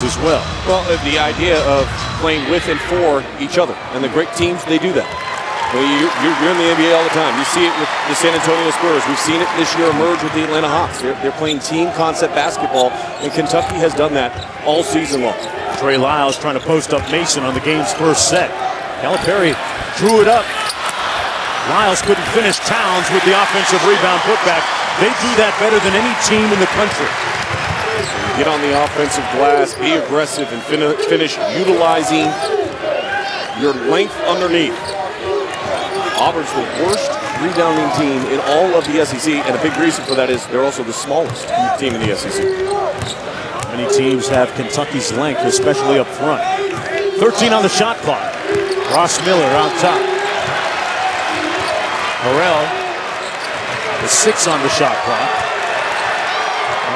as well. Well, the idea of playing with and for each other, and the great teams, they do that. Well, you're in the NBA all the time. You see it with the San Antonio Spurs. We've seen it this year emerge with the Atlanta Hawks. They're playing team concept basketball, and Kentucky has done that all season long. Trey Lyles trying to post up Mason on the game's first set. Calipari drew it up. Lyles couldn't finish. Towns with the offensive rebound putback. They do that better than any team in the country. Get on the offensive glass, be aggressive, and finish utilizing your length underneath. Auburn's the worst rebounding team in all of the SEC, and a big reason for that is they're also the smallest team in the SEC. Many teams have Kentucky's length, especially up front. 13 on the shot clock. Ross Miller on top. Harrell, the 6 on the shot clock.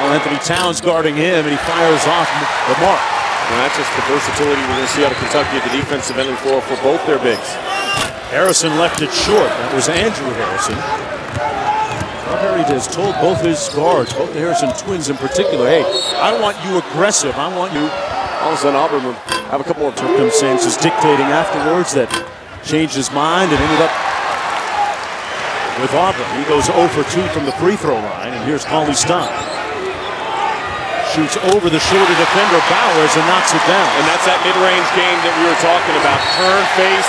Well, Anthony Towns guarding him, and he fires off the mark. And that's just the versatility we're going to see out of Kentucky at the defensive end of the floor for both their bigs. Harrison left it short. That was Andrew Harrison. Harry has told both his guards, both the Harrison twins in particular, hey, I don't want you aggressive. I want you. All of a sudden, Auburn will have a couple more circumstances dictating afterwards that changed his mind and ended up with Auburn. He goes 0 for 2 from the free throw line, and here's Cauley Stein. Shoots over the shorter defender, Bowers, and knocks it down. And that's that mid-range game that we were talking about. Turn, face,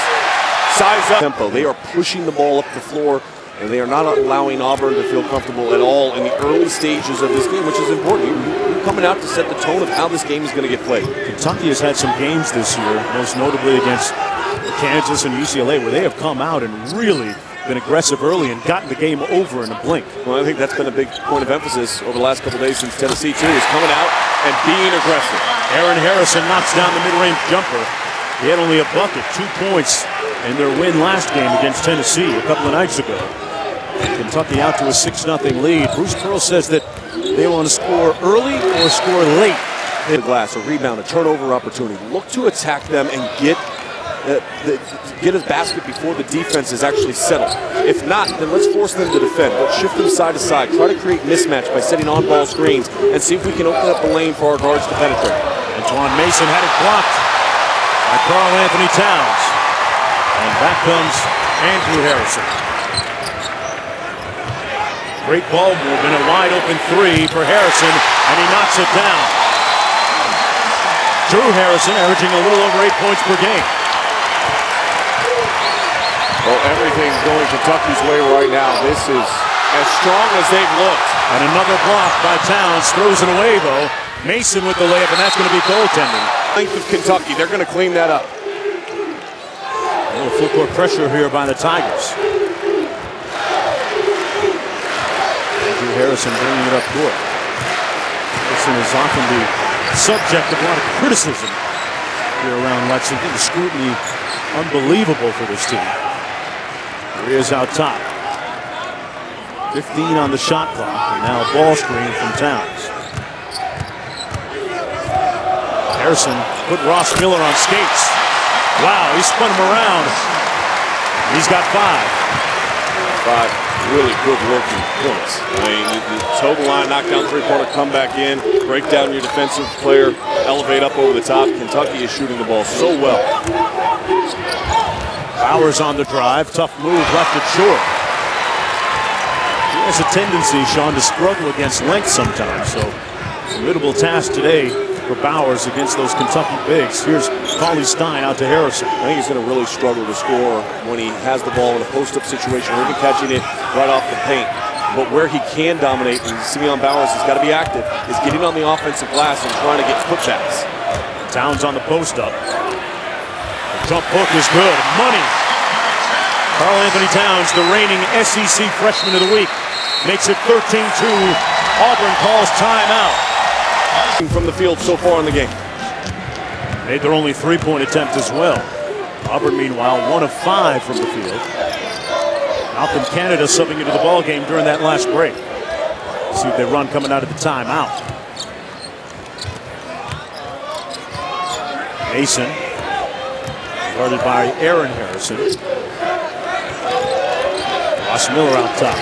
size up. Tempo. They are pushing the ball up the floor, and they are not allowing Auburn to feel comfortable at all in the early stages of this game, which is important. You're coming out to set the tone of how this game is going to get played. Kentucky has had some games this year, most notably against Kansas and UCLA, where they have come out and really been aggressive early and gotten the game over in a blink. Well, I think that's been a big point of emphasis over the last couple of days since Tennessee, too, is coming out and being aggressive. Aaron Harrison knocks down the mid-range jumper. He had only a bucket, 2 points in their win last game against Tennessee a couple of nights ago. Kentucky out to a 6-0 lead. Bruce Pearl says that they want to score early or score late. Hit the glass, a rebound, a turnover opportunity. Look to attack them and get a basket before the defense is actually settled. If not, then let's force them to defend. Let's shift them side to side. Try to create mismatch by setting on-ball screens and see if we can open up the lane for our guards to penetrate. Antoine Mason had it blocked by Karl Anthony Towns. And back comes Andrew Harrison. Great ball movement, a wide open 3 for Harrison, and he knocks it down. Drew Harrison averaging a little over 8 points per game. Well, everything's going Kentucky's way right now. This is as strong as they've looked. And another block by Towns, throws it away though. Mason with the layup, and that's going to be goaltending. Length of Kentucky, they're going to clean that up. A little full court pressure here by the Tigers. Andrew Harrison bringing it up court. Harrison is often the subject of a lot of criticism here around Lexington. The scrutiny unbelievable for this team. Here he is out top. 15 on the shot clock, and now a ball screen from Towns. Harrison put Ross Miller on skates. Wow, he spun him around. He's got 5. 5 really good working points. I mean, the toe the line, knock down three-pointer, come back in, break down your defensive player, elevate up over the top. Kentucky is shooting the ball so well. Bowers on the drive, tough move, left it short. He has a tendency, Sean, to struggle against length sometimes, so formidable task today for Bowers against those Kentucky bigs. Here's Cauley Stein out to Harrison. I think he's going to really struggle to score when he has the ball in a post-up situation or even catching it right off the paint. But where he can dominate, and Simeon Bowers has got to be active, is getting on the offensive glass and trying to get putbacks. Towns on the post-up. The jump hook is good. Money. Karl Anthony Towns, the reigning SEC Freshman of the Week, makes it 13-2. Auburn calls timeout. From the field so far in the game. Made their only 3-point attempt as well. Auburn, meanwhile, 1 of 5 from the field. Malcolm Canada subbing into the ball game during that last break. See if they run coming out of the timeout. Mason, guarded by Aaron Harrison. Ross Miller out top.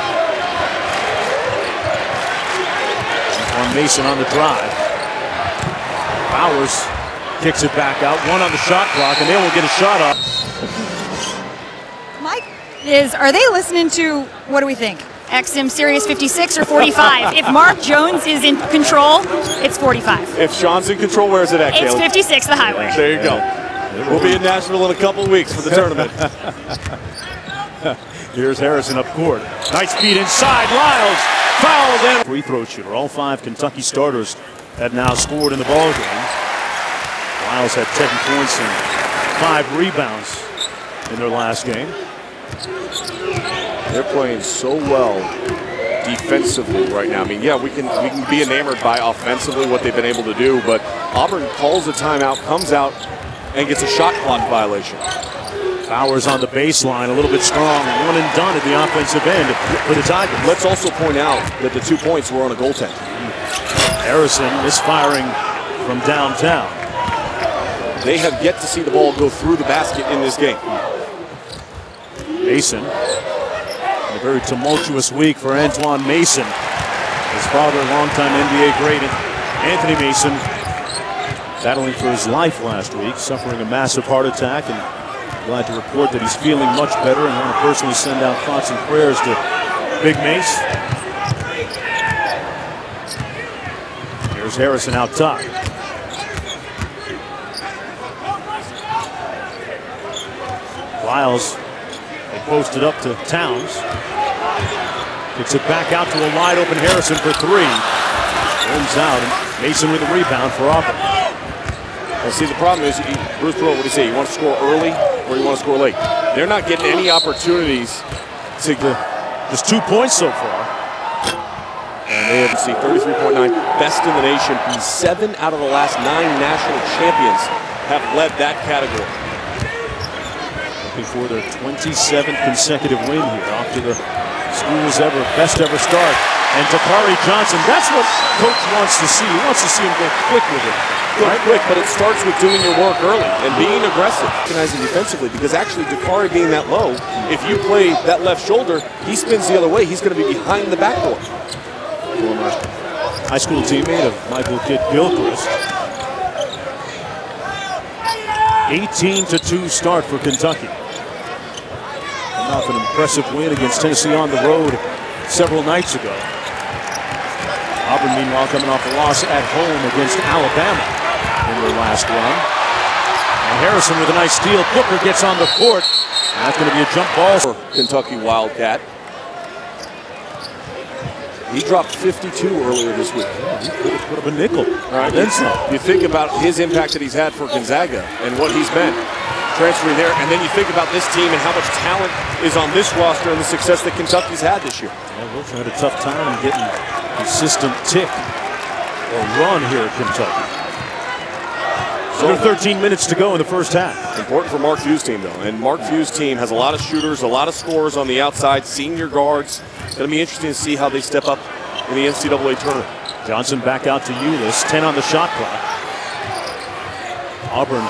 On Mason on the drive. Bowers kicks it back out. One on the shot clock, and they won't get a shot up. Mike, are they listening to, what do we think? XM Sirius 56 or 45? If Mark Jones is in control, it's 45. If Sean's in control, where's it at, It's Caleb? 56, the highway. There you go. We'll be in Nashville in a couple of weeks for the tournament. Here's Harrison up court. Nice feed inside. Lyles fouled and free throw shooter. All 5 Kentucky starters have now scored in the ball game. Lyles had 10 points and 5 rebounds in their last game. They're playing so well defensively right now. I mean, yeah, we can be enamored by offensively what they've been able to do, but Auburn calls a timeout, comes out, and gets a shot clock violation. Bowers on the baseline, a little bit strong, one and done at the offensive end for the Tigers. Let's also point out that the 2 points were on a goaltend. Harrison misfiring from downtown. They have yet to see the ball go through the basket in this game. Mason, a very tumultuous week for Antoine Mason. His father, longtime NBA great Anthony Mason, battling for his life last week, suffering a massive heart attack, and glad to report that he's feeling much better, and want to personally send out thoughts and prayers to Big Mace. Here's Harrison out top. Lyles, they posted up to Towns. Kicks it back out to a wide open Harrison for 3. Runs out, and Mason with a rebound for Auburn. Well, see, the problem is, Bruce Pearl, what do you say? You want to score early or you want to score late? They're not getting any opportunities to just 2 points so far. And they have, see, 33.9, best in the nation. 7 out of the last 9 national champions have led that category. Looking for their 27th consecutive win here, off to the school's best ever start. And Takari Johnson, that's what coach wants to see. He wants to see him go quick with it. Right, quick, but it starts with doing your work early and being aggressive. Recognizing defensively, because actually Dakari being that low, if you play that left shoulder, he spins the other way. He's going to be behind the backboard. Former high school teammate of Michael Kidd Gilchrist. 18-2 start for Kentucky. Coming off an impressive win against Tennessee on the road several nights ago. Auburn, meanwhile, coming off a loss at home against Alabama in their last run. And Harrison with a nice steal. Booker gets on the court. And that's going to be a jump ball for Kentucky Wildcat. He dropped 52 earlier this week. Yeah, he could have put up a nickel. All right, then you think about his impact that he's had for Gonzaga and what he's been transferring there, and then you think about this team and how much talent is on this roster and the success that Kentucky's had this year. Yeah, Wilson had a tough time getting consistent tick or run here at Kentucky. Under 13 minutes to go in the first half. Important for Mark Few's team, though. And Mark Few's team has a lot of shooters, a lot of scorers on the outside, senior guards. It's going to be interesting to see how they step up in the NCAA tournament. Johnson back out to Ulis, 10 on the shot clock. Auburn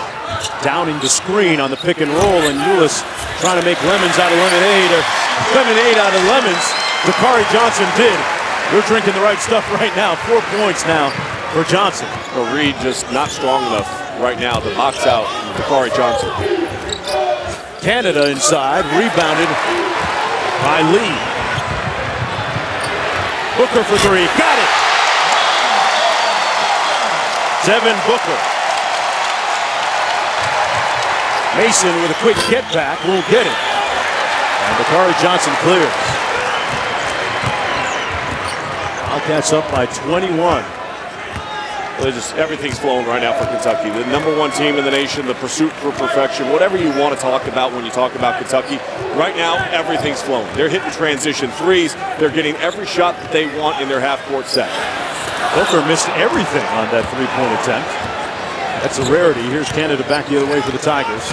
downing the screen on the pick and roll, and Ulis trying to make lemons out of lemonade, or lemonade out of lemons. Dakari Johnson did. We're drinking the right stuff right now. 4 points now for Johnson. Well, Reed just not strong enough right now to box out Dakari Johnson. Canada inside, rebounded by Lee. Booker for 3, got it! Devin Booker. Mason with a quick get back, won't get it. And Dakari Johnson clears. Wildcats up by 21. Well, everything's flowing right now for Kentucky. The #1 team in the nation, the pursuit for perfection, whatever you want to talk about when you talk about Kentucky. Right now, everything's flowing. They're hitting transition threes. They're getting every shot that they want in their half-court set. Booker missed everything on that three-point attempt. That's a rarity. Here's Canada back the other way for the Tigers.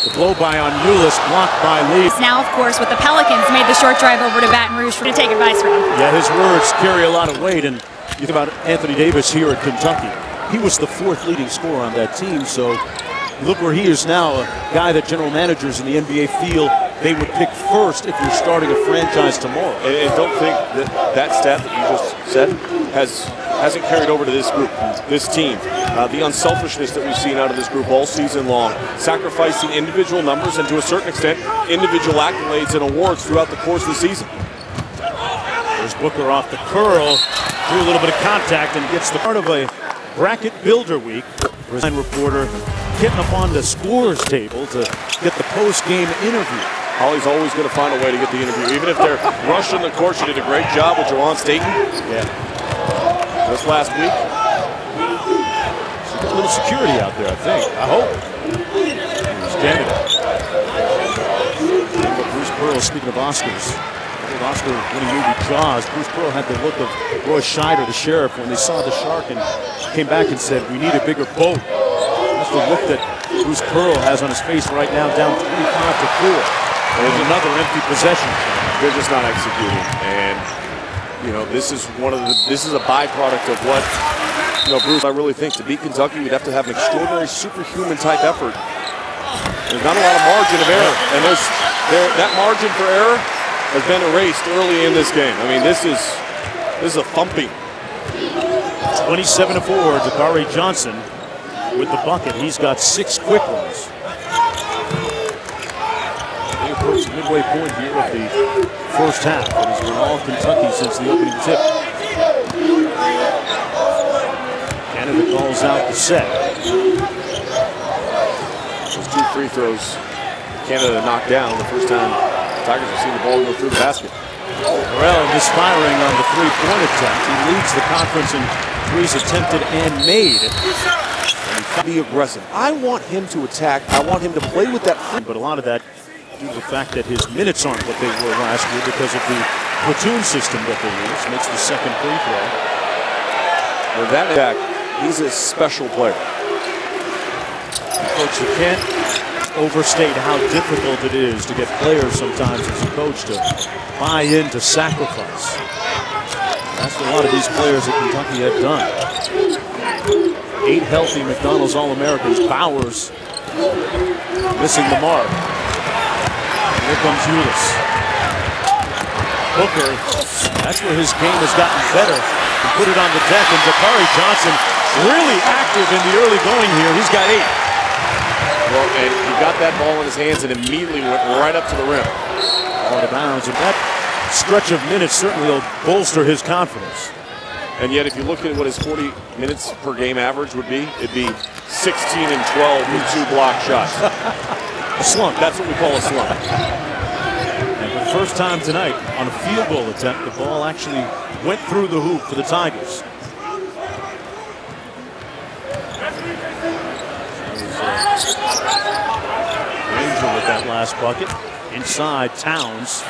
The blow by on Ulis, blocked by Lee. Now, of course, with the Pelicans made the short drive over to Baton Rouge to take advice from him. Yeah, his words carry a lot of weight, and you think about Anthony Davis here at Kentucky. He was the 4th leading scorer on that team, so look where he is now, a guy that general managers in the NBA feel they would pick first if you're starting a franchise tomorrow. And don't think that that stat that you just said has hasn't carried over to this group, this team. The unselfishness that we've seen out of this group all season long, sacrificing individual numbers and to a certain extent, individual accolades and awards throughout the course of the season. There's Booker off the curl, through a little bit of contact and gets the part of a bracket builder week. Reporter getting up on the scores table to get the post-game interview. Holly's always going to find a way to get the interview, even if they're rushing the court. She did a great job with Jawan Staten. Yeah. This last week. She's got a little security out there, I think. I hope. Here's Canada. Bruce Pearl, speaking of Oscars. Oscar winning movie Jaws. Bruce Pearl had the look of Roy Scheider, the sheriff, when they saw the shark and came back and said, "We need a bigger boat." That's the look that Bruce Pearl has on his face right now, down 25-4. There's another empty possession. They're just not executing, and you know this is this is a byproduct of what Bruce. I really think to beat Kentucky, we'd have to have an extraordinary, superhuman type effort. There's not a lot of margin of error, and that margin for error has been erased early in this game. I mean, this is a thumping. 27-4, Dakari Johnson with the bucket. He's got 6 quick ones. They approach the midway point here of the first half. It has been all Kentucky since the opening tip. Canada calls out the set. Those 2 free throws Canada knocked down the first time Tigers have seen the ball go through the basket. Morrell misfiring on the three-point attempt. He leads the conference in threes attempted and made. And be aggressive. I want him to attack. I want him to play with that free. But a lot of that due to the fact that his minutes aren't what they were last year because of the platoon system that they use. Makes the second free throw. With that attack, he's a special player. Coach, you can't overstate how difficult it is to get players sometimes as a coach to buy in, to sacrifice. That's what a lot of these players at Kentucky have done. 8 healthy McDonald's All-Americans. Bowers missing the mark. Here comes Ulis. Booker, that's where his game has gotten better. He put it on the deck, and Dakari Johnson really active in the early going here. He's got 8. Well, and he got that ball in his hands and immediately went right up to the rim. Out of bounds, and that stretch of minutes certainly will bolster his confidence. And yet, if you look at what his 40 minutes per game average would be, it'd be 16 and 12 with 2 block shots. A slump. That's what we call a slump. And for the first time tonight, on a field goal attempt, the ball actually went through the hoop for the Tigers. Ranger with that last bucket. Inside, Towns.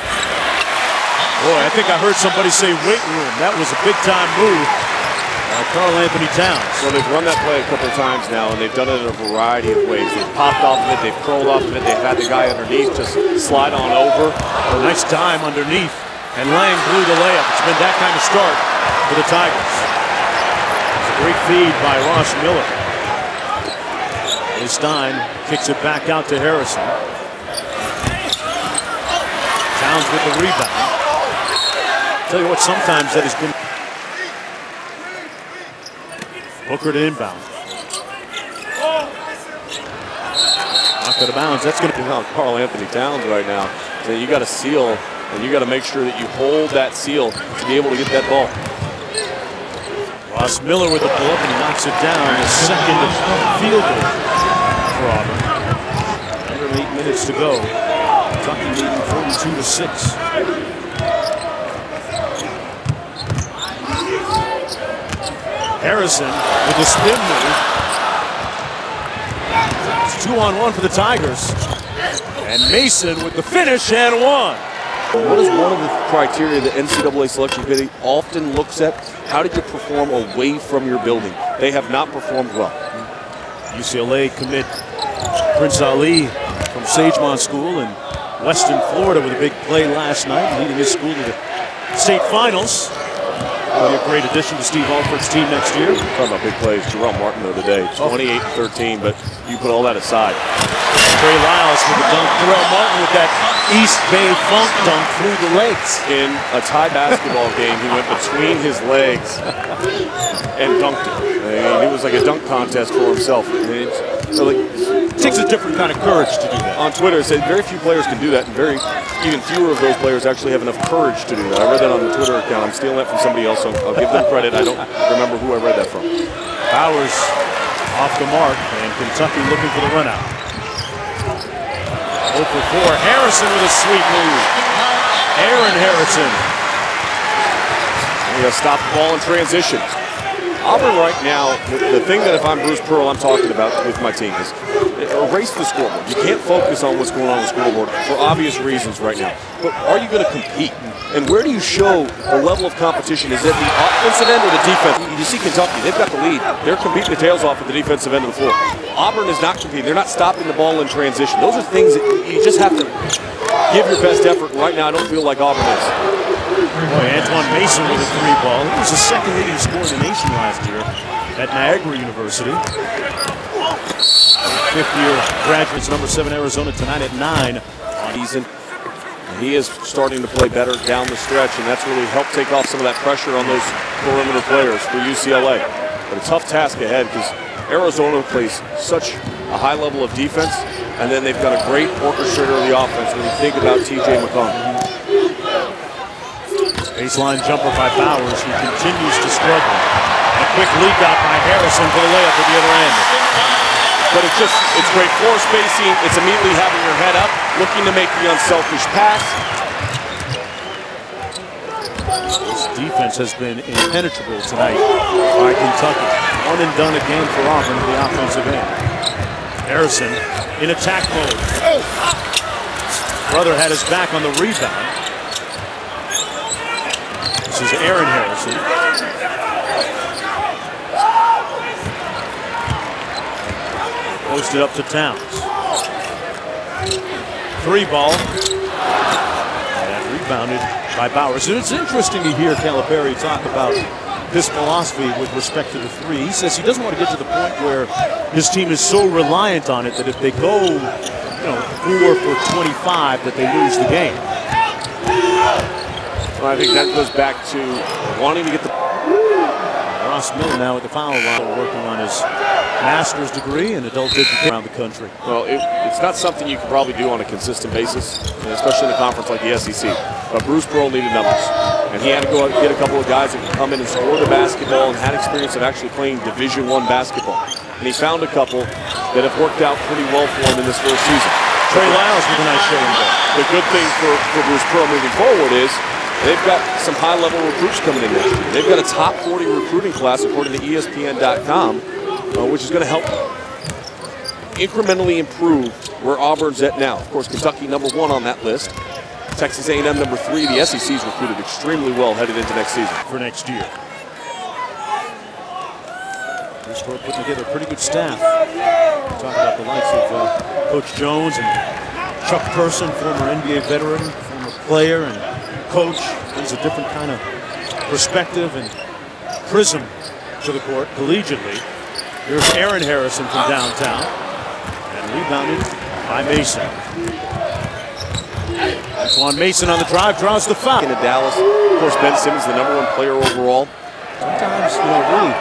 Boy, I think I heard somebody say weight room. That was a big-time move by Karl Anthony Towns. Well, they've run that play a couple of times now, and they've done it in a variety of ways. They've popped off of it, they've curled off of it, they've had the guy underneath just slide on over. A nice time underneath, and Lang blew the layup. It's been that kind of start for the Tigers. It's a great feed by Ross Miller. Stein kicks it back out to Harrison. Towns with the rebound. Tell you what, sometimes that has been. Booker to inbound. Knocked out of bounds. That's going to be on Karl Anthony Towns right now. So you got to seal, and you got to make sure that you hold that seal to be able to get that ball. Ross Miller with the pull-up, and he knocks it down. The second field goal for Auburn. Under 8 minutes to go. Kentucky leading 42-6. Harrison with the spin move. It's 2-on-1 for the Tigers. And Mason with the finish and 1. What is one of the criteria the NCAA selection committee often looks at? How did you perform away from your building? They have not performed well. UCLA commit Prince Ali from Sagemont School in Weston, Florida with a big play last night, leading his school to the state finals. Be a great addition to Steve Alford's team next year. Talking about big plays. Jerome Martin the other day, 28-13, but you put all that aside. Trey Lyles with the dunk. Terrell Martin with that East Bay funk dunk through the legs. In a tie basketball game, he went between his legs and dunked it. It was like a dunk contest for himself. So like, it takes a different kind of courage to do that. On Twitter, it said very few players can do that, and even fewer of those players actually have enough courage to do that. I read that on the Twitter account. I'm stealing that from somebody else, so I'll give them credit. I don't remember who I read that from. Bowers off the mark, and Kentucky looking for the run out. 0 for 4. Harrison with a sweet move. Aaron Harrison. We're going to stop the ball in transition. Auburn right now, the thing that if I'm Bruce Pearl, I'm talking about with my team is erase the scoreboard. You can't focus on what's going on the scoreboard for obvious reasons right now. But are you going to compete? And where do you show the level of competition? Is it the offensive end or the defense? You see Kentucky, they've got the lead. They're competing their tails off at the defensive end of the floor. Auburn is not competing. They're not stopping the ball in transition. Those are things that you just have to give your best effort. Right now, I don't feel like Auburn is. Boy, Antoine Mason with a 3-ball. He was the second leading scorer in the nation last year at Niagara University. Fifth-year graduates, number 7 Arizona tonight at 9. Season. He is starting to play better down the stretch, and that's really helped take off some of that pressure on those perimeter players for UCLA. But a tough task ahead because Arizona plays such a high level of defense, and then they've got a great orchestrator of the offense when you think about T.J. McConnell. Baseline jumper by Bowers, who continues to struggle. A quick leak out by Harrison for the layup at the other end. But it's great floor spacing. It's immediately having your head up, looking to make the unselfish pass. This defense has been impenetrable tonight by Kentucky. One and done again for Auburn in the offensive end. Harrison in attack mode. Brother had his back on the rebound. This is Aaron Harrison. Posted up to Towns. 3-ball. And rebounded by Bowers. And it's interesting to hear Calipari talk about his philosophy with respect to the 3. He says he doesn't want to get to the point where his team is so reliant on it that if they go, 4 for 25, that they lose the game. Well, I think that goes back to wanting to get the... Ross Miller now at the foul line, working on his master's degree in adult education around the country. Well, it's not something you can probably do on a consistent basis, especially in a conference like the SEC. But Bruce Pearl needed numbers, and he had to go out and get a couple of guys that could come in and score the basketball and had experience of actually playing Division I basketball. And he found a couple that have worked out pretty well for him in this first season. Trey Lyles with a nice showing there. The good thing for Bruce Pearl moving forward is they've got some high-level recruits coming in next year. They've got a top 40 recruiting class, according to ESPN.com, which is going to help incrementally improve where Auburn's at now. Of course, Kentucky #1 on that list. Texas A&M #3. The SEC's recruited extremely well headed into next season. For next year. Bruce Pearl putting together a pretty good staff. Talk about the likes of Coach Jones and Chuck Person, former NBA veteran, former player and coach. Brings a different kind of perspective and prism to the court collegiately. Here's Aaron Harrison from downtown, and rebounded by Mason. Antoine Mason on the drive, draws the foul. Into Dallas, of course, Ben Simmons, the #1 player overall. Sometimes, really,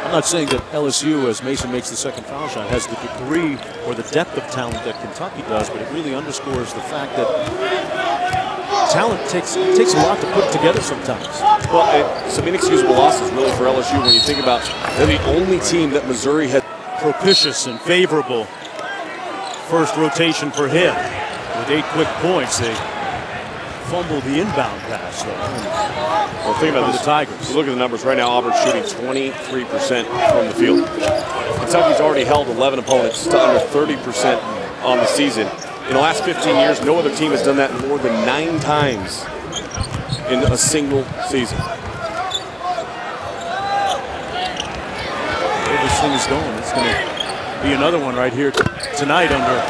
I'm not saying that LSU, as Mason makes the second foul shot, has the degree or the depth of talent that Kentucky does, but it really underscores the fact that talent takes a lot to put together sometimes. Well, some inexcusable losses really for LSU when you think about they're the only team that Missouri had. Propitious and favorable first rotation for him. With 8 quick points, they fumbled the inbound pass, though. Well, think about this. The Tigers. You look at the numbers right now. Auburn's shooting 23% from the field. Kentucky's already held 11 opponents to under 30% on the season. In the last 15 years, no other team has done that more than 9 times in a single season. Where this thing is going, it's going to be another one right here tonight under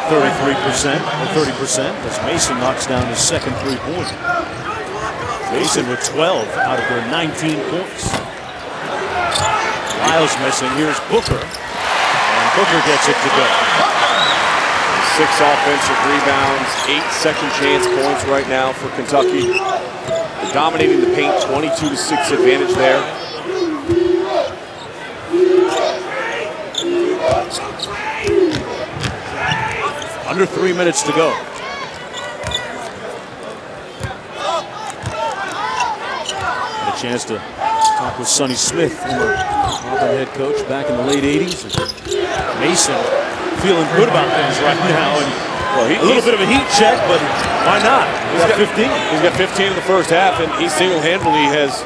33% or 30% as Mason knocks down his second 3-pointer. Mason with 12 out of their 19 points. Lyles missing. Here's Booker. And Booker gets it to go. 6 offensive rebounds, 8 second chance points right now for Kentucky. They're dominating the paint, 22-6 advantage there. Under 3 minutes to go. Had a chance to talk with Sonny Smith, former Auburn head coach back in the late 80s. Mason feeling good about things right now. And well, a little bit of a heat check, but why not? He's got 15. He's got 15 in the first half, and he single-handedly has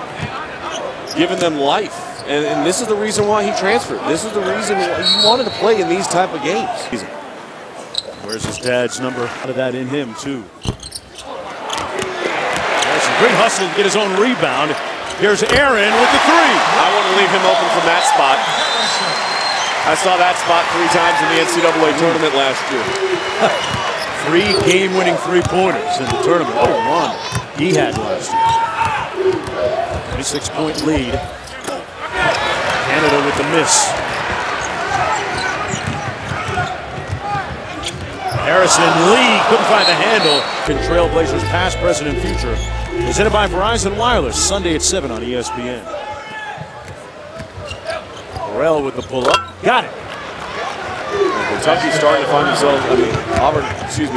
given them life. And this is the reason why he transferred. This is the reason he wanted to play in these type of games. Where's his dad's number? Out of that in him, too. There's a great hustle to get his own rebound. Here's Aaron with the 3. I want to leave him open from that spot. I saw that spot 3 times in the NCAA tournament last year. 3 game-winning 3-pointers in the tournament. Oh, 1 he had last year. 26-point lead. Canada with the miss. Harrison Lee couldn't find the handle. Trailblazers past, present, and future. Presented by Verizon Wireless. Sunday at 7 on ESPN. Burrell with the pull-up. Got it. Kentucky's starting to find themselves, Auburn,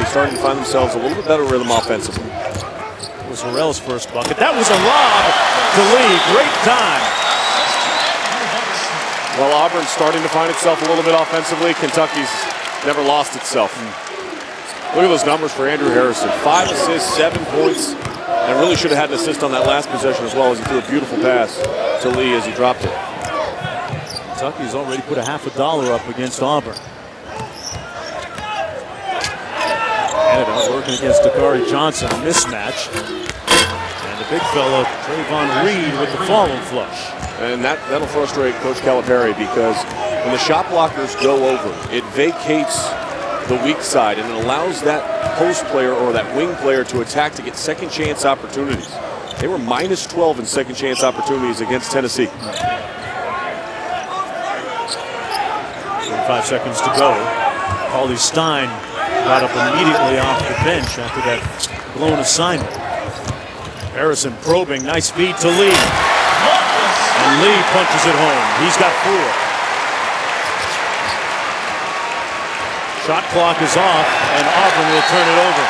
starting to find themselves a little bit better rhythm offensively. It was Burrell's first bucket. That was a lob to Lee. Great time. Well, Auburn's starting to find itself a little bit offensively. Kentucky's never lost itself. Look at those numbers for Andrew Harrison. 5 assists, 7 points, and really should have had an assist on that last possession as well as he threw a beautiful pass to Lee as he dropped it. Kentucky's already put a $50 up against Auburn. Canada working against Dakari Johnson, a mismatch. And the big fella, Trayvon Reed, with the follow flush. And that'll frustrate Coach Calipari because when the shot blockers go over, it vacates the weak side and it allows that post player or that wing player to attack to get second chance opportunities. They were minus 12 in second chance opportunities against Tennessee. 5 seconds to go. Paulie Stein got up immediately off the bench after that blown assignment. Harrison probing, nice feed to Lee. And Lee punches it home. He's got 4. Shot clock is off, and Auburn will turn it over.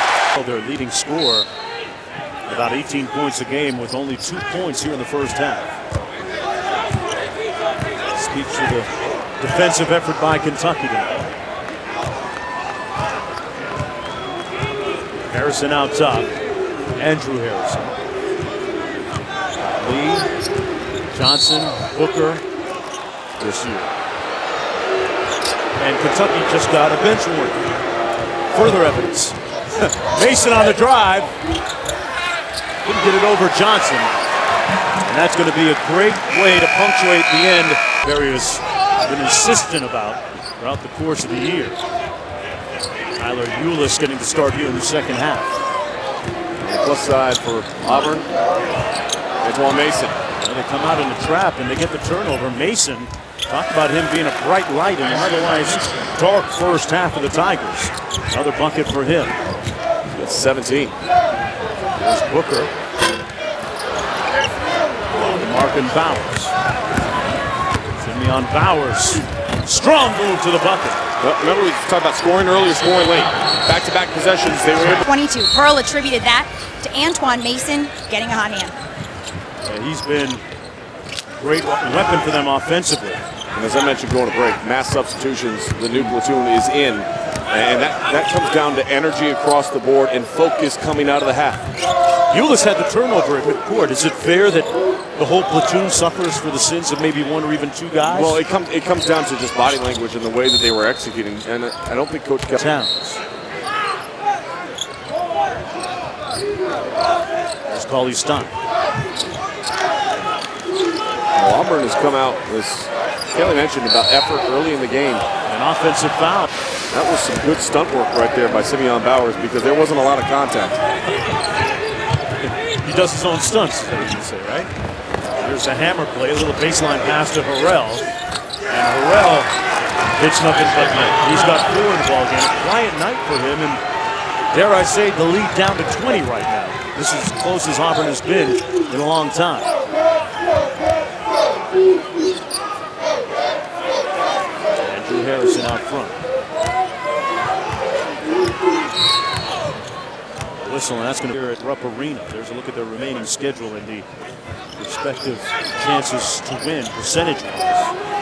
Their leading scorer, about 18 points a game with only 2 points here in the first half. Speaks to the defensive effort by Kentucky tonight. Harrison out top. Andrew Harrison. Lee, Johnson, Booker this year. And Kentucky just got a bench warning. Further evidence. Mason on the drive. Couldn't get it over Johnson. And that's going to be a great way to punctuate the end. Barry has been insistent about throughout the course of the year. Tyler Ulis getting to start here in the second half. On the plus side for Auburn, Antoine Mason. And they come out in the trap and they get the turnover. Mason, talk about him being a bright light in an otherwise dark first half of the Tigers. Another bucket for him. That's 17. There's Booker. Markin Bowers. Simeon Bowers. Strong move to the bucket. Well, remember we talked about scoring earlier, scoring late. Back-to-back possessions. They were able 22. Pearl attributed that to Antoine Mason getting a hot hand. Yeah, he's been a great weapon for them offensively. And as I mentioned going to break, mass substitutions, the new platoon is in. And that comes down to energy across the board and focus coming out of the half. Ulis had the turnover at midcourt. Is it fair that the whole platoon suffers for the sins of maybe 1 or even 2 guys? Well, it comes down to just body language and the way that they were executing. And I don't think Coach Towns. There's Paulie Stein. Well, Auburn has come out, as Kelly mentioned, about effort early in the game. An offensive foul. That was some good stunt work right there by Simeon Bowers because there wasn't a lot of contact. He does his own stunts, as they used to say, right? Here's a hammer play, a little baseline pass to Harrell. And Harrell hits nothing but net. He's got 4 in the ball game. Quiet night for him, and dare I say, the lead down to 20 right now. This is as close as Auburn has been in a long time. Andrew Harrison out front. Whistle, and that's going to be here at Rupp Arena. There's a look at their remaining schedule and the respective chances to win percentage-wise.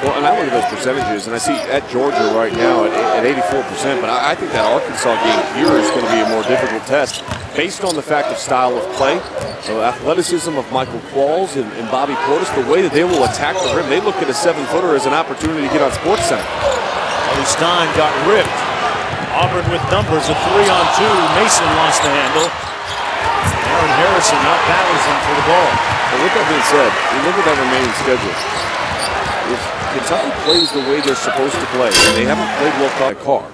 Well, and I look at those percentages, and I see at Georgia right now at 84%, but I think that Arkansas game here is going to be a more difficult test based on the fact of style of play, the athleticism of Michael Qualls and Bobby Portis, the way that they will attack the rim. They look at a 7-footer as an opportunity to get on SportsCenter. Stein got ripped. Auburn with numbers, a 3-on-2. Mason lost the handle. Aaron Harrison not battling for the ball. But with that being said, you look at that remaining schedule. If Kentucky plays the way they're supposed to play, and they haven't played well by Carr.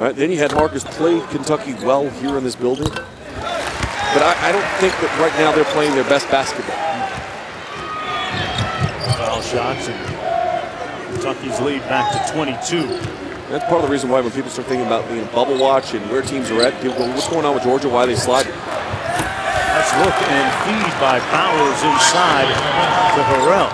Right, then you had Marcus play Kentucky well here in this building. But I don't think that right now they're playing their best basketball. Foul shots, and Kentucky's lead back to 22. That's part of the reason why when people start thinking about bubble watch and where teams are at, people go, what's going on with Georgia, why are they sliding? Let's look and feed by Bowers inside to Harrell.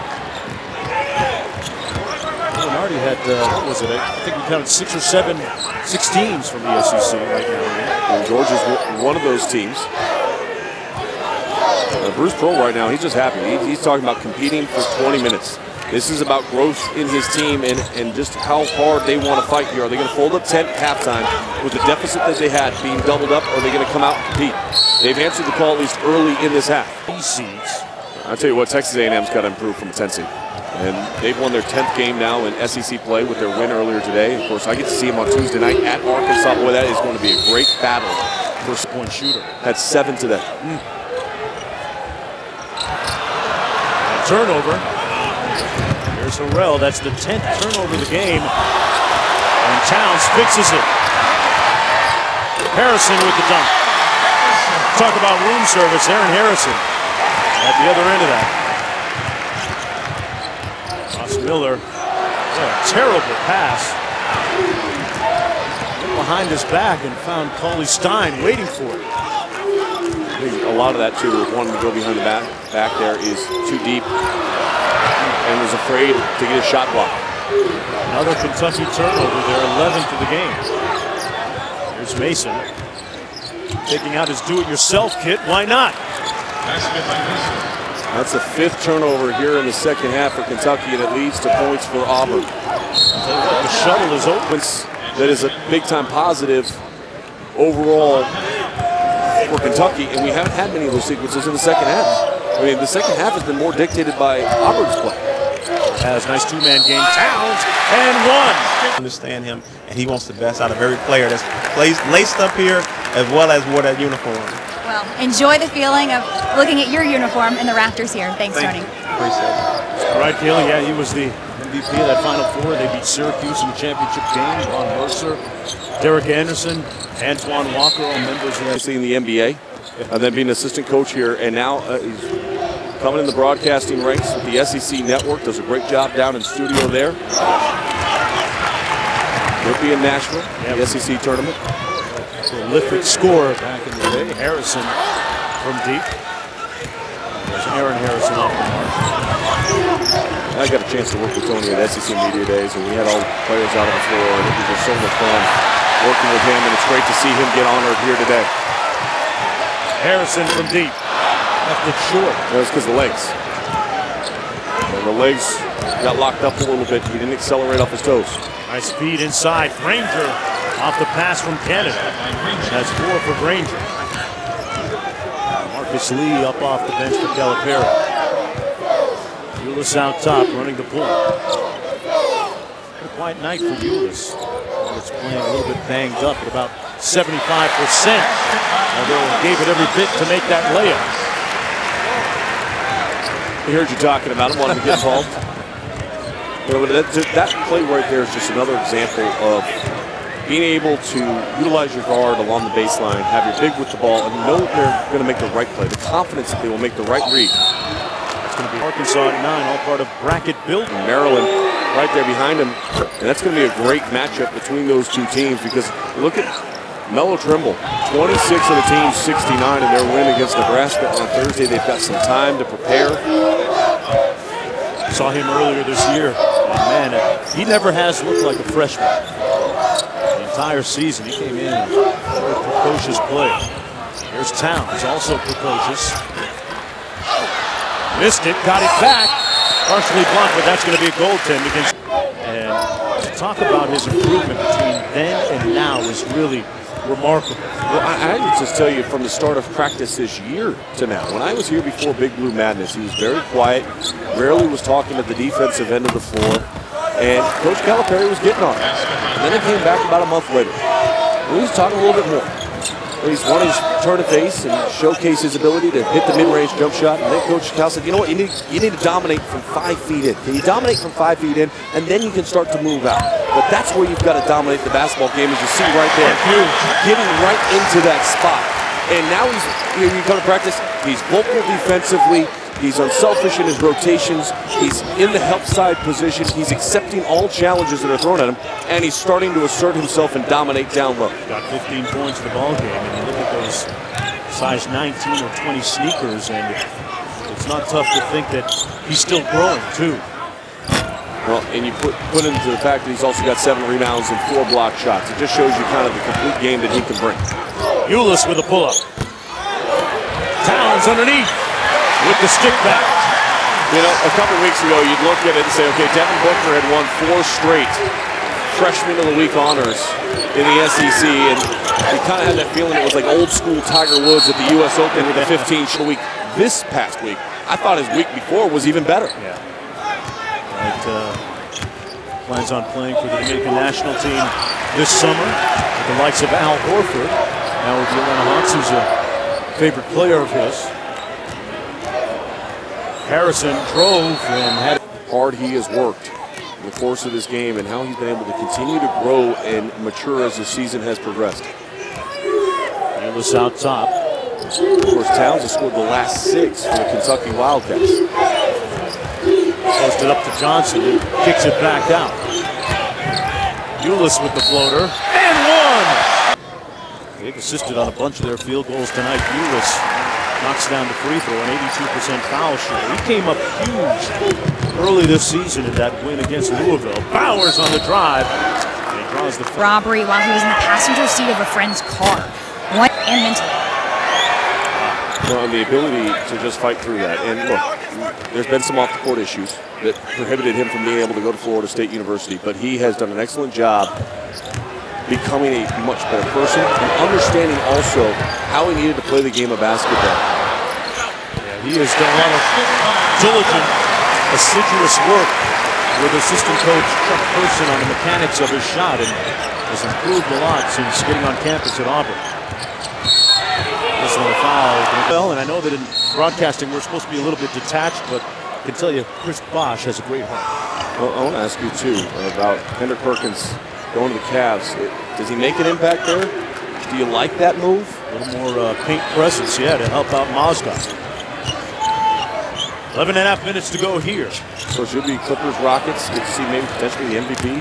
Already had, what was it? I think we counted 6 or 7 16s from the SEC right now. And Georgia's one of those teams. Bruce Pearl right now, he's just happy. He's talking about competing for 20 minutes. This is about growth in his team and just how hard they want to fight here. Are they going to fold up 10 at halftime with the deficit that they had being doubled up, or are they going to come out and compete? They've answered the call at least early in this half. I'll tell you what, Texas A&M's got to improve from a 10 seed. And they've won their 10th game now in SEC play with their win earlier today. Of course, I get to see them on Tuesday night at Arkansas. Boy, that is going to be a great battle. First point shooter. Had 7 today. Turnover. Here's Harrell. That's the 10th turnover of the game. And Towns fixes it. Harrison with the dunk. Talk about room service. Aaron Harrison at the other end of that. Ross Miller. What a terrible pass. Went behind his back and found Cauley Stein waiting for it. I think a lot of that, too, with wanting to go behind the back there is too deep and was afraid to get a shot block. Another Kentucky turnover, their 11th of the game. Here's Mason taking out his do-it-yourself kit. Why not? That's the 5th turnover here in the second half for Kentucky, and it leads to points for Auburn. The shuttle is open. That is a big-time positive overall for Kentucky, and we haven't had many of those sequences in the second half. I mean, the second half has been more dictated by Auburn's play. Has nice 2-man game. Towns and one. Understand him, and he wants the best out of every player that's laced up here, as well as wore that uniform. Well, enjoy the feeling of looking at your uniform and the Raptors here. Thanks, Tony. Appreciate it. All right, Kaylee, yeah, he was the MVP of that Final Four. They beat Syracuse in the championship game. Ron Mercer, Derek Anderson, Antoine Walker, all members of in the NBA, and then being an assistant coach here, and now he's coming in the broadcasting ranks with the SEC Network. Does a great job down in studio there. He'll be in Nashville, the SEC tournament. Prolific scorer back in the day. Harrison from deep. There's Aaron Harrison off the mark. I got a chance to work with Tony at SEC Media Days, and we had all the players out on the floor, and it was so much fun working with him, and it's great to see him get honored here today. Harrison from deep. Left it short. That was because of the legs. And the legs got locked up a little bit. He didn't accelerate off his toes. Nice feed inside. Granger off the pass from Canada. That's 4 for Granger. Marcus Lee up off the bench for Calipari. Ulis out top, running the point. A quiet night for Ulis. It's playing a little bit banged up at about 75%. Although he gave it every bit to make that layup. We heard you talking about him, wanting to get involved. You know, that play right there is just another example of being able to utilize your guard along the baseline, have your big with the ball, and know they're going to make the right play, the confidence that they will make the right read. It's going to be Arkansas at 9, all part of bracket building. Maryland right there behind him, and that's going to be a great matchup between those two teams because look at Mello Trimble, 26 of the team's 69 in their win against Nebraska on Thursday. They've got some time to prepare. Saw him earlier this year, and man, he never has looked like a freshman. The entire season, he came in with a precocious play. There's Towns, also precocious. Missed it, got it back. Partially blocked, but that's going to be a goaltend against. And to talk about his improvement between then and now is really remarkable. Well, I would just tell you from the start of practice this year to now. When I was here before Big Blue Madness, he was very quiet, rarely was talking at the defensive end of the floor, and Coach Calipari was getting on him. And then he came back about a month later. He was talking a little bit more. He's wanted to turn a face and showcase his ability to hit the mid-range jump shot. And then Coach Cal said, you know what, you need to dominate from 5 feet in. Can you dominate from 5 feet in, and then you can start to move out. But that's where you've got to dominate the basketball game, as you see right there. Getting right into that spot. And now you come to practice, he's vocal defensively. He's unselfish in his rotations. He's in the help side position. He's accepting all challenges that are thrown at him, and he's starting to assert himself and dominate down low. Got 15 points in the ball game, and you look at those size 19 or 20 sneakers, and it's not tough to think that he's still growing too. Well, and you put into the fact that he's also got 7 rebounds and 4 block shots. It just shows you kind of the complete game that he can bring. Ulis with a pull-up. Towns underneath. With the stick back. You know, a couple weeks ago, you'd look at it and say, okay, Devin Booker had won 4 straight Freshman of the Week honors in the SEC, and you kind of had that feeling it was like old school Tiger Woods at the U.S. Open with the 15th of the week this past week. I thought his week before was even better. Yeah. Plans on playing for the Dominican national team this summer with the likes of Al Horford. Now with Atlanta Hawks, who's a favorite player of his. Harrison drove and had hard he has worked in the course of this game and how he's been able to continue to grow and mature as the season has progressed. Ulis out top. Of course, Towns has scored the last 6 for the Kentucky Wildcats. Posted up to Johnson, who kicks it back out. Ulis with the floater, and one! They've assisted on a bunch of their field goals tonight. Ulis knocks down the free throw, an 82% foul shot. He came up huge early this season in that win against Louisville. Bowers on the drive. And he draws the robbery while he was in the passenger seat of a friend's car. What and mentally. Well, and the ability to just fight through that. And look, there's been some off-the-court issues that prohibited him from being able to go to Florida State University, but he has done an excellent job becoming a much better person and understanding also how he needed to play the game of basketball. Yeah, he has done a lot of diligent, assiduous work with assistant coach Chuck Person on the mechanics of his shot, and has improved a lot since getting on campus at Auburn. This one a foul. Well, and I know that in broadcasting we're supposed to be a little bit detached, but I can tell you Chris Bosch has a great heart. Well, I want to ask you too about Kendrick Perkins going to the Cavs. Does he make an impact there? Do you like that move? A little more paint presence, yeah, to help out Mozgov. 11.5 minutes to go here. So it should be Clippers, Rockets. Good to see maybe potentially the MVP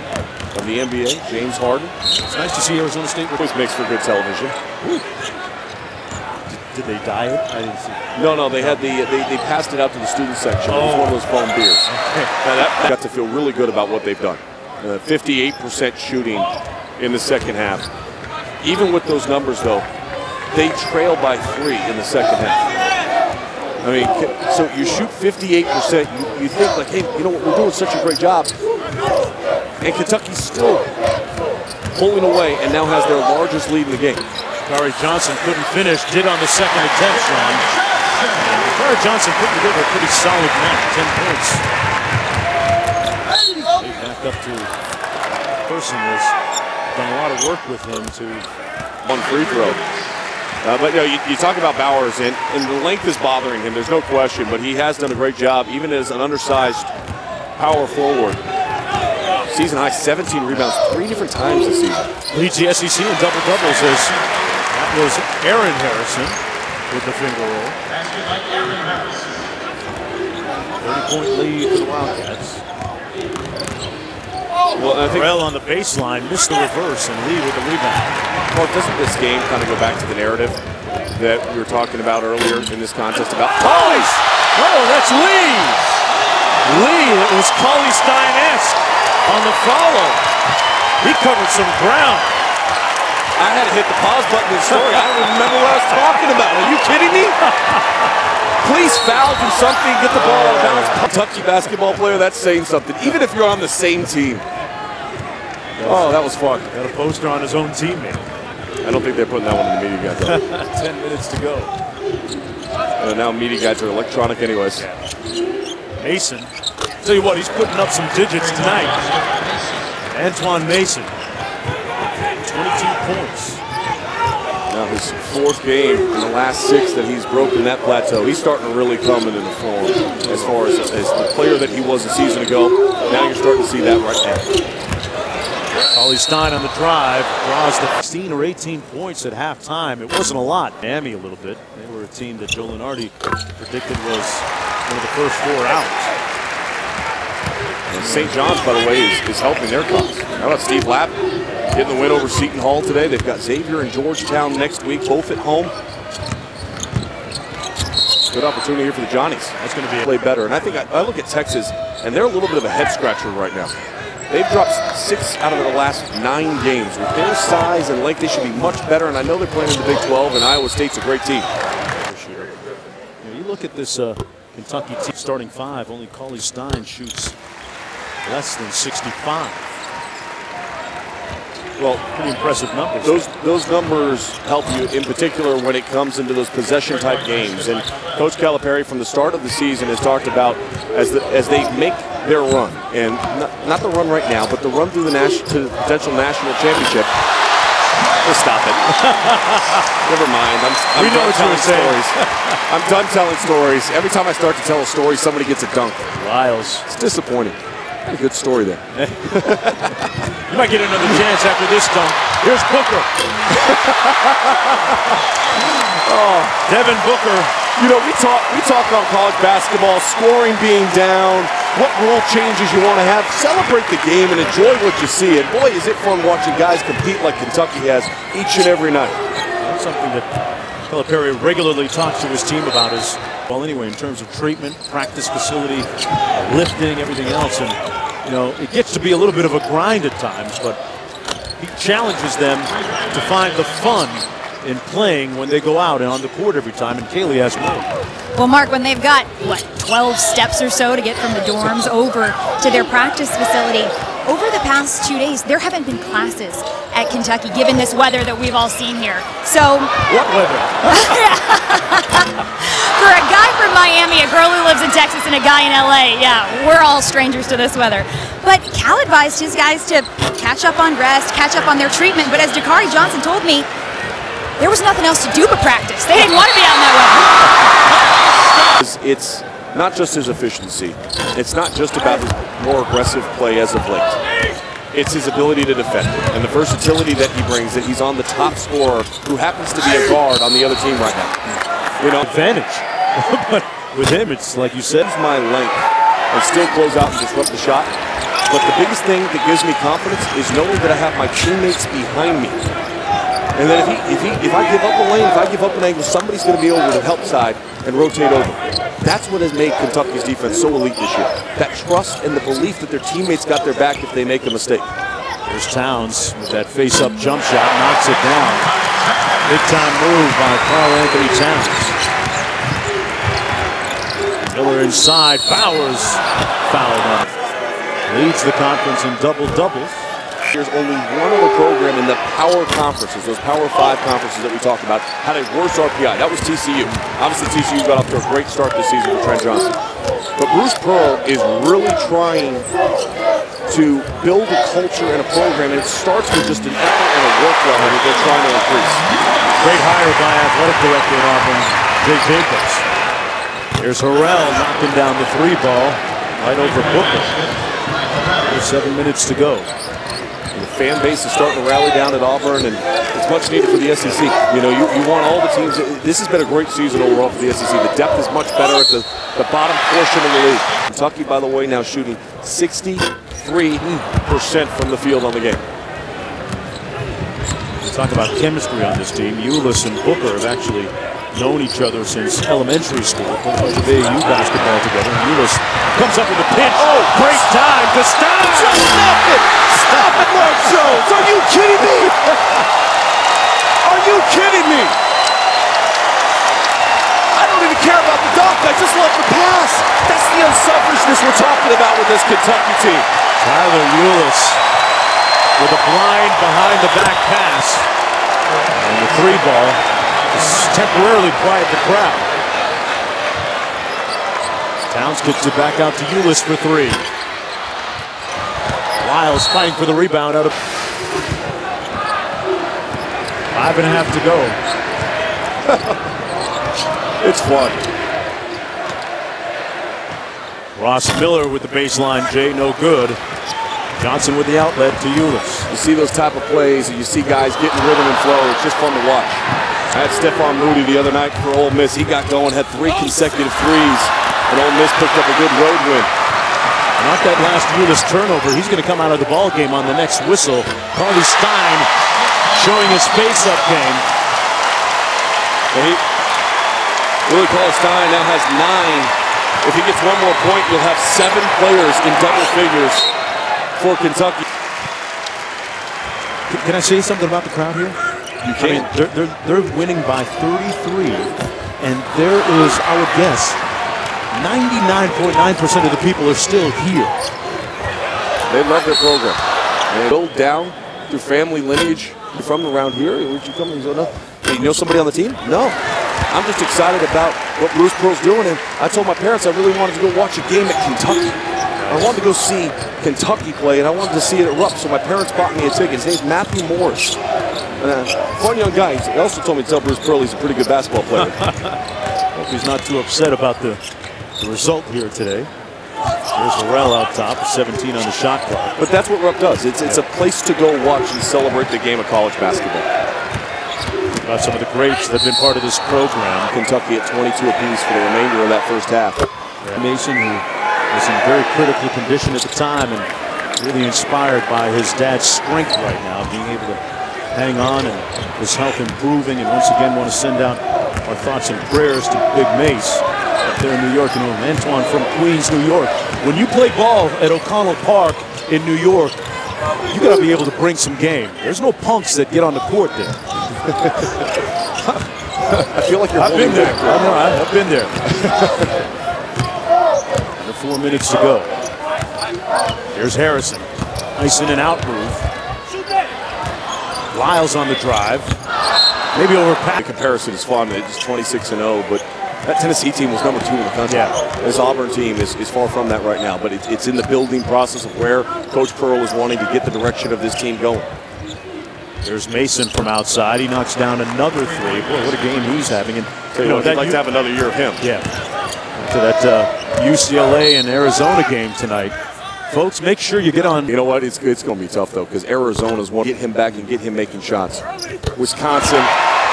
of the NBA, James Harden. It's nice to see Arizona State. Always makes for good television. Did they dye it? I didn't see it. No, they had they passed it out to the student section. It was one of those foam beers. Okay. Now that got to feel really good about what they've done. 58% shooting in the second half. Even with those numbers, though, they trail by 3 in the second half. I mean, so you shoot 58%, you think like, hey, you know what, we're doing such a great job. And Kentucky's still pulling away and now has their largest lead in the game. Kari Johnson couldn't finish, did on the second attempt, Sean. And Kari Johnson put together a pretty solid night, 10 points. They back up to Person has done a lot of work with him to one free throw. But you know, you talk about Bowers, and the length is bothering him, there's no question, but he has done a great job, even as an undersized power forward. season high 17 rebounds 3 different times this season. Leads the SEC in double-doubles as that was Aaron Harrison with the finger roll. 30-point lead for the Wildcats. Well, I think Burrell on the baseline missed the reverse and Lee with the rebound. Mark, doesn't this game kind of go back to the narrative that we were talking about earlier in this contest about Cauley! Oh, that's Lee! Lee, it was Cauley Stein-esque on the follow. He covered some ground. I had to hit the pause button in the story. I don't even remember what I was talking about. Are you kidding me? Please foul, do something, get the ball out of bounds. Kentucky basketball player, that's saying something, even if you're on the same team. Oh, that was fun. Got a poster on his own teammate. I don't think they're putting that one in the media guide. 10 minutes to go. Now media guides are electronic anyways. Yeah. Mason, tell you what, he's putting up some digits tonight. Antoine Mason, 22 points. Now his 4th game in the last 6 that he's broken that plateau. He's starting to really come into the form as far as the player that he was a season ago. Now you're starting to see that right now. Cauley Stein on the drive draws the 16 or 18 points at halftime. It wasn't a lot. Miami a little bit. They were a team that Joe Lenardi predicted was one of the first 4 out. And St. John's, by the way, is helping their cause. How about Steve Lapp getting the win over Seton Hall today? They've got Xavier and Georgetown next week, both at home. Good opportunity here for the Johnnies. That's going to be play better. And I think I look at Texas, and they're a little bit of a head scratcher right now. They've dropped 6 out of their last 9 games. With their size and length, they should be much better. And I know they're playing in the Big 12, and Iowa State's a great team. You look at this Kentucky team starting 5. Only Cauley Stein shoots less than 65. Well, pretty impressive numbers. Those numbers help you in particular when it comes into those possession type games. And Coach Calipari from the start of the season has talked about as they make their run, and not the run right now, but the run through to the potential national championship. Let's stop it. Never mind. I'm done telling stories. I'm done telling stories. Every time I start to tell a story, somebody gets a dunk. Lyles. It's disappointing. A good story there. You might get another chance after this dunk. Here's Booker. Oh, Devin Booker. You know, we talk on college basketball, scoring being down, what rule changes you want to have. Celebrate the game and enjoy what you see. And boy, is it fun watching guys compete like Kentucky has each and every night. That's something that Calipari regularly talks to his team about as well anyway, in terms of treatment, practice facility, lifting, everything else. And, you know, it gets to be a little bit of a grind at times, but he challenges them to find the fun in playing when they go out and on the court every time, and Kaylee has more. Well, Mark, when they've got, what, 12 steps or so to get from the dorms over to their practice facility, over the past 2 days, there haven't been classes at Kentucky, given this weather that we've all seen here. So, what weather? For a guy from Miami, a girl who lives in Texas, and a guy in LA, yeah, we're all strangers to this weather. But Cal advised his guys to catch up on rest, catch up on their treatment, but as Dakari Johnson told me, there was nothing else to do but practice. They didn't want to be out in that weather. It's not just his efficiency. It's not just about his more aggressive play as of late. It's his ability to defend and the versatility that he brings, that he's on the top scorer who happens to be a guard on the other team right now. You know, advantage. But with him, it's like you said, use my length and still close out and disrupt the shot. But the biggest thing that gives me confidence is knowing that I have my teammates behind me. And then if I give up a lane, if I give up an angle, somebody's going to be over to the help side and rotate over. That's what has made Kentucky's defense so elite this year. That trust and the belief that their teammates got their back if they make a mistake. There's Towns with that face-up jump shot, knocks it down. Big-time move by Karl Anthony Towns. Miller inside, Bowers fouled on it. Leads the conference in double-doubles. There's only one other program in the power conferences, those Power 5 conferences that we talked about, had a worse RPI. That was TCU. Obviously, TCU got off to a great start this season with Trent Johnson. But Bruce Pearl is really trying to build a culture and a program, and it starts with just an effort and a work level that they're trying to increase. Great hire by athletic director at Auburn, Jake Jacobs. Here's Harrell knocking down the 3 ball right over Booker. There's 7 minutes to go. And the fan base is starting to rally down at Auburn, and it's much needed for the SEC. You know, you want all the teams. This has been a great season overall for the SEC. The depth is much better at the bottom portion of the league. Kentucky, by the way, now shooting 63% from the field on the game. Talk about chemistry on this team. Ulis and Booker have actually known each other since elementary school. Played a bunch of AAU basketball together. And Ulis comes up with a pitch. Oh, great time to stop! Just stop it! Stop it, Mark Jones! Are you kidding me? Are you kidding me? I don't even care about the dunk. I just love the pass. That's the unselfishness we're talking about with this Kentucky team. Tyler Ulis with a blind behind the back pass. And the three ball just temporarily quiet the crowd. Towns kicks it back out to Ulis for three. Lyles fighting for the rebound out of 5.5 to go. It's fun. Ross Miller with the baseline, Jay, no good. Johnson with the outlet to Ulis. You see those type of plays, and you see guys getting rhythm and flow. It's just fun to watch. I had Stephon Moody the other night for Ole Miss. He got going, had 3 consecutive threes, and Ole Miss picked up a good road win. Not that last Ulis turnover. He's going to come out of the ball game on the next whistle. Carly Stein showing his face-up game. Willie Cauley-Stein now has 9. If he gets one more point, you'll have 7 players in double figures for Kentucky. Can I say something about the crowd here? You can. I mean, they're winning by 33, and there is, I would guess, 99.9% of the people are still here. They love their program. They build down through family lineage. You're from around here? Where'd you come from? Hey, you know somebody on the team? No. I'm just excited about what Bruce Pearl's doing, and I told my parents I really wanted to go watch a game at Kentucky. I wanted to go see Kentucky play, and I wanted to see it erupt, so my parents bought me a ticket. His name's Matthew Morris. Fun young guy. He also told me to tell Bruce Pearl he's a pretty good basketball player. Hope he's not too upset about the result here today. There's Harrell out top, 17 on the shot clock. But that's what Rupp does. It's a place to go watch and celebrate the game of college basketball. About some of the greats that have been part of this program. Kentucky at 22 apiece for the remainder of that first half. Mason, who was in very critical condition at the time and really inspired by his dad's strength right now, being able to hang on and his health improving. And once again, want to send out our thoughts and prayers to Big Mace up there in New York, and Antoine from Queens, New York. When you play ball at O'Connell Park in New York, you got to be able to bring some game. There's no punks that get on the court there. I feel like I've been there. I know, I've been there. Under 4 minutes to go. Here's Harrison. Nice in and out move. Lyles on the drive. Maybe over pass. The comparison is fun. It's 26-0, but that Tennessee team was number 2 in the country. Yeah. This Auburn team is far from that right now, but it's in the building process of where Coach Pearl is wanting to get the direction of this team going. There's Mason from outside. He knocks down another three. Boy, what a game he's having. And you know, I'd like to have another year of him. Yeah. To that UCLA and Arizona game tonight. Folks, make sure you get on. You know what? It's going to be tough, though, because Arizona's want to get him back and get him making shots. Wisconsin,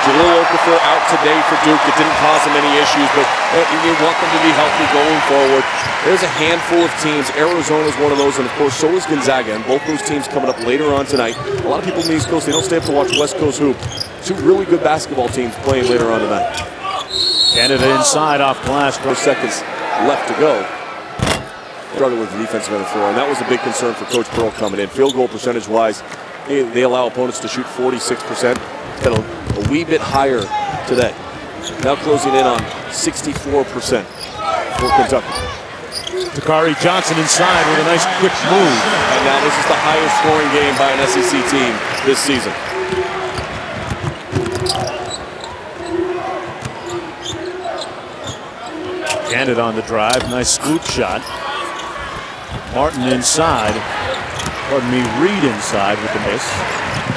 Jahlil Okafor out today for Duke. It didn't cause him any issues, but you want them to be healthy going forward. There's a handful of teams. Arizona's one of those, and of course, so is Gonzaga. And both those teams coming up later on tonight. A lot of people in the East Coast, they don't stay up to watch West Coast hoop. 2 really good basketball teams playing later on tonight. Canada inside off glass. 4 seconds left to go. Struggled with the defensive end of the floor, and that was a big concern for Coach Pearl coming in. Field goal percentage-wise, they allow opponents to shoot 46%. Got a wee bit higher today. Now closing in on 64% for Kentucky. Takari Johnson inside with a nice quick move. And now this is the highest scoring game by an SEC team this season. Canada on the drive. Nice scoop shot. Martin inside. Pardon me, Reed inside with the miss.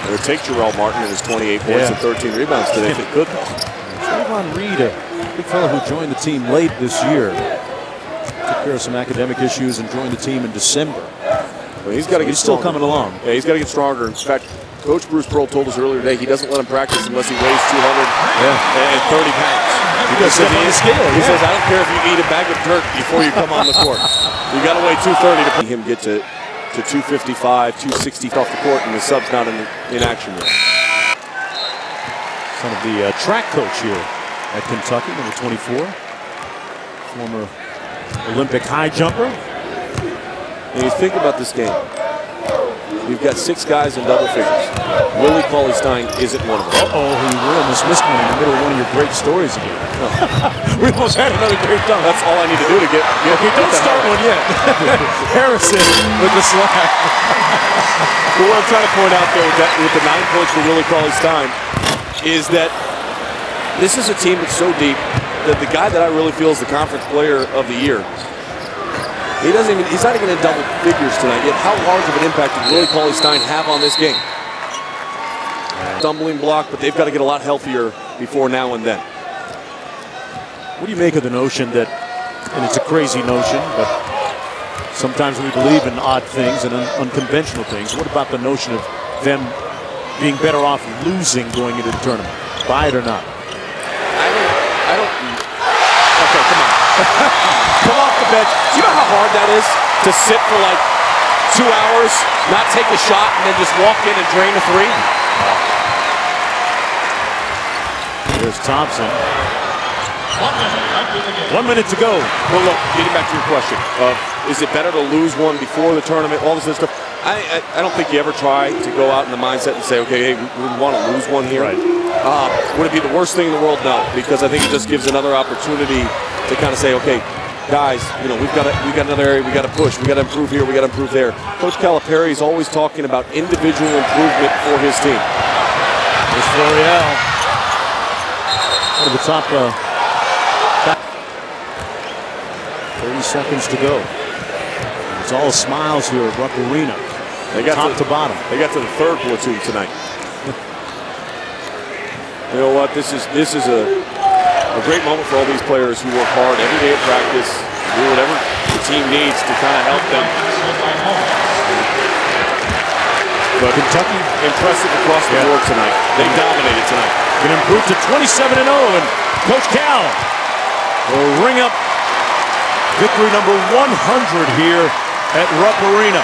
It would take Jarrell Martin and his 28 points and 13 rebounds today if it could. Trayvon Reed, a big fellow who joined the team late this year. Took care of some academic issues and joined the team in December. Well, he's got to get still stronger. coming along. Yeah, he's got to get stronger. In fact, Coach Bruce Pearl told us earlier today he doesn't let him practice unless he weighs 230 pounds. Because he says, I don't care if you eat a bag of dirt before you come on the court. You got to weigh 230 to see him get to 255, 260 off the court, and the sub's not in action yet. Son of the track coach here at Kentucky, number 24. Former Olympic high jumper. And you think about this game. You've got 6 guys in double figures. Willie Cauley-Stein isn't one of them. We almost missed one in the middle of one of your great stories again. We almost had another great dunk. That's all I need to do to get Okay, don't start one yet. Harrison with the slap. But what I'm trying to point out, though, with the 9 points for Willie Cauley-Stein, is that this is a team that's so deep that the guy that I really feel is the conference player of the year, he's not even in double figures tonight yet. How large of an impact did Willie Cauley-Stein have on this game? Stumbling block, but they've got to get a lot healthier before now and then. What do you make of the notion that, and it's a crazy notion, but sometimes we believe in odd things and unconventional things. What about the notion of them being better off losing going into the tournament? Buy it or not? I don't. Okay, come on. Come off the bench. Do you know how hard that is to sit for like 2 hours, not take a shot, and then just walk in and drain a 3? There's Thompson. 1 minute to go. Well, look, getting back to your question of is it better to lose one before the tournament, all this other stuff. I don't think you ever try to go out in the mindset and say, okay, hey, we want to lose one here. Right. Would it be the worst thing in the world? No, because I think it just gives another opportunity to kind of say, okay, guys, you know, we got another area we got to push, we got to improve here, we got to improve there. Coach Calipari is always talking about individual improvement for his team. There's Florial. Over the top. 30 seconds to go. It's all smiles here at Rupp Arena. They got top to bottom. They got to the 3rd platoon tonight. You know what? This is a great moment for all these players who work hard every day at practice, do whatever the team needs to kind of help them. But Kentucky impressive across the board tonight. They dominated tonight. Can improve to 27-0, and Coach Cal will ring up victory number 100 here at Rupp Arena.